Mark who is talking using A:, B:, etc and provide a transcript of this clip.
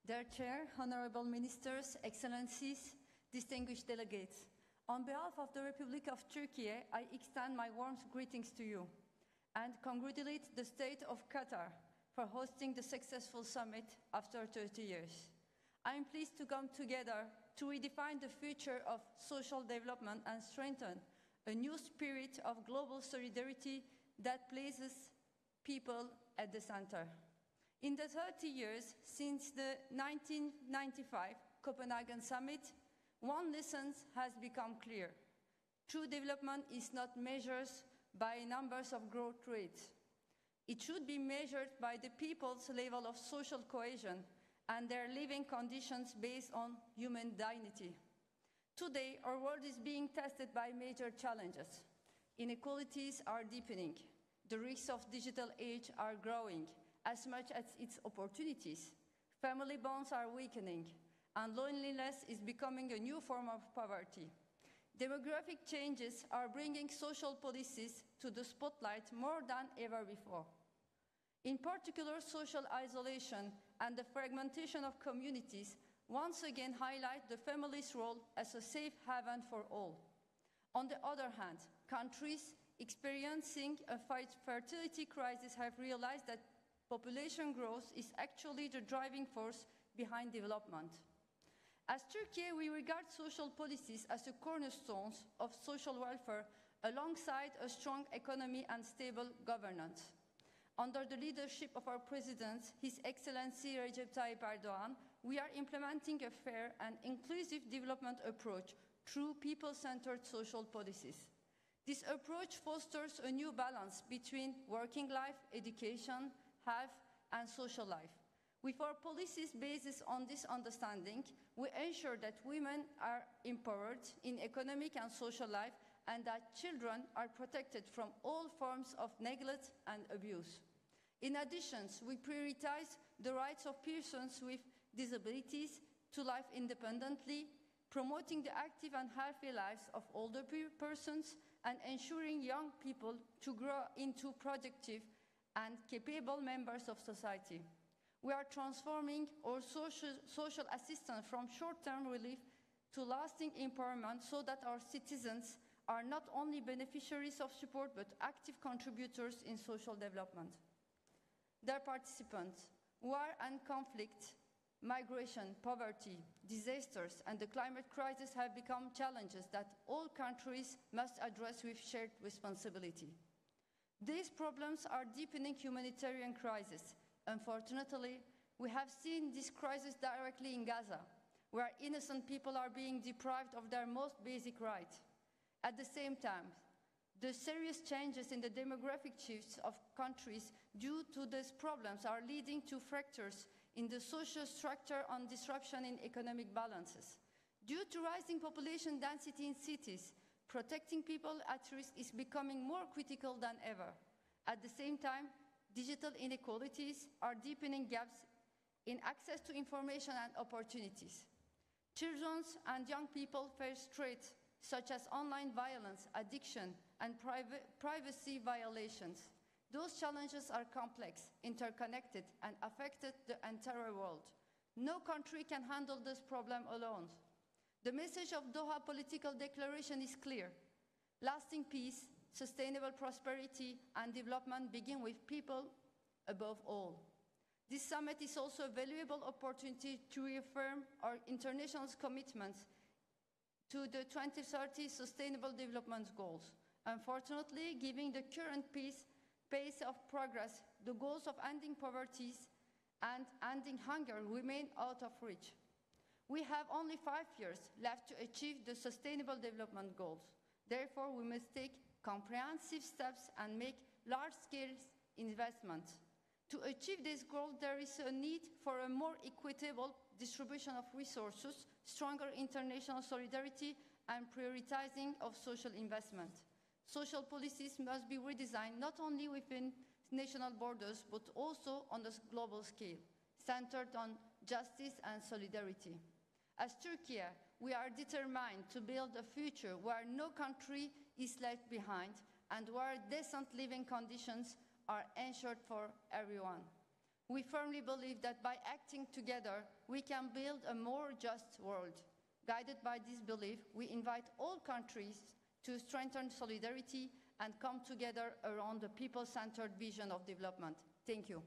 A: Dear Chair, Honorable Ministers, Excellencies, distinguished delegates, on behalf of the Republic of Turkey, I extend my warm greetings to you and congratulate the State of Qatar for hosting the successful summit after 30 years. I am pleased to come together to redefine the future of social development and strengthen a new spirit of global solidarity that places people at the center. In the 30 years since the 1995 Copenhagen Summit, one lesson has become clear. True development is not measured by numbers of growth rates. It should be measured by the people's level of social cohesion and their living conditions based on human dignity. Today, our world is being tested by major challenges. Inequalities are deepening. The risks of digital age are growing as much as its opportunities. Family bonds are weakening, and loneliness is becoming a new form of poverty. Demographic changes are bringing social policies to the spotlight more than ever before. In particular, social isolation and the fragmentation of communities once again highlight the family's role as a safe haven for all. On the other hand, countries experiencing a fertility crisis have realized that population growth is actually the driving force behind development. As Turkey, we regard social policies as the cornerstones of social welfare alongside a strong economy and stable governance. Under the leadership of our President, His Excellency Recep Tayyip Erdogan, we are implementing a fair and inclusive development approach through people-centered social policies. This approach fosters a new balance between working life, education, health, and social life. With our policies based on this understanding, we ensure that women are empowered in economic and social life and that children are protected from all forms of neglect and abuse. In addition, we prioritize the rights of persons with disabilities to live independently, promoting the active and healthy lives of older persons and ensuring young people to grow into productive and capable members of society. We are transforming our social assistance from short-term relief to lasting empowerment so that our citizens are not only beneficiaries of support but active contributors in social development. Dear participants, war and conflict, migration, poverty, disasters, and the climate crisis have become challenges that all countries must address with shared responsibility. These problems are deepening humanitarian crisis. Unfortunately, we have seen this crisis directly in Gaza, where innocent people are being deprived of their most basic right. At the same time, the serious changes in the demographic shifts of countries due to these problems are leading to fractures in the social structure and disruption in economic balances. Due to rising population density in cities, protecting people at risk is becoming more critical than ever. At the same time, digital inequalities are deepening gaps in access to information and opportunities. Children and young people face threats such as online violence, addiction, and privacy violations. Those challenges are complex, interconnected, and affect the entire world. No country can handle this problem alone. The message of Doha Political Declaration is clear. Lasting peace, sustainable prosperity, and development begin with people above all. This summit is also a valuable opportunity to reaffirm our international commitments to the 2030 Sustainable Development Goals. Unfortunately, given the current pace of progress, the goals of ending poverty and ending hunger remain out of reach. We have only 5 years left to achieve the Sustainable Development Goals. Therefore, we must take comprehensive steps and make large-scale investments. To achieve this goal, there is a need for a more equitable distribution of resources, stronger international solidarity, and prioritizing of social investment. Social policies must be redesigned not only within national borders, but also on a global scale, centered on justice and solidarity. As Turkey, we are determined to build a future where no country is left behind and where decent living conditions are ensured for everyone. We firmly believe that by acting together, we can build a more just world. Guided by this belief, we invite all countries to strengthen solidarity and come together around the people-centered vision of development. Thank you.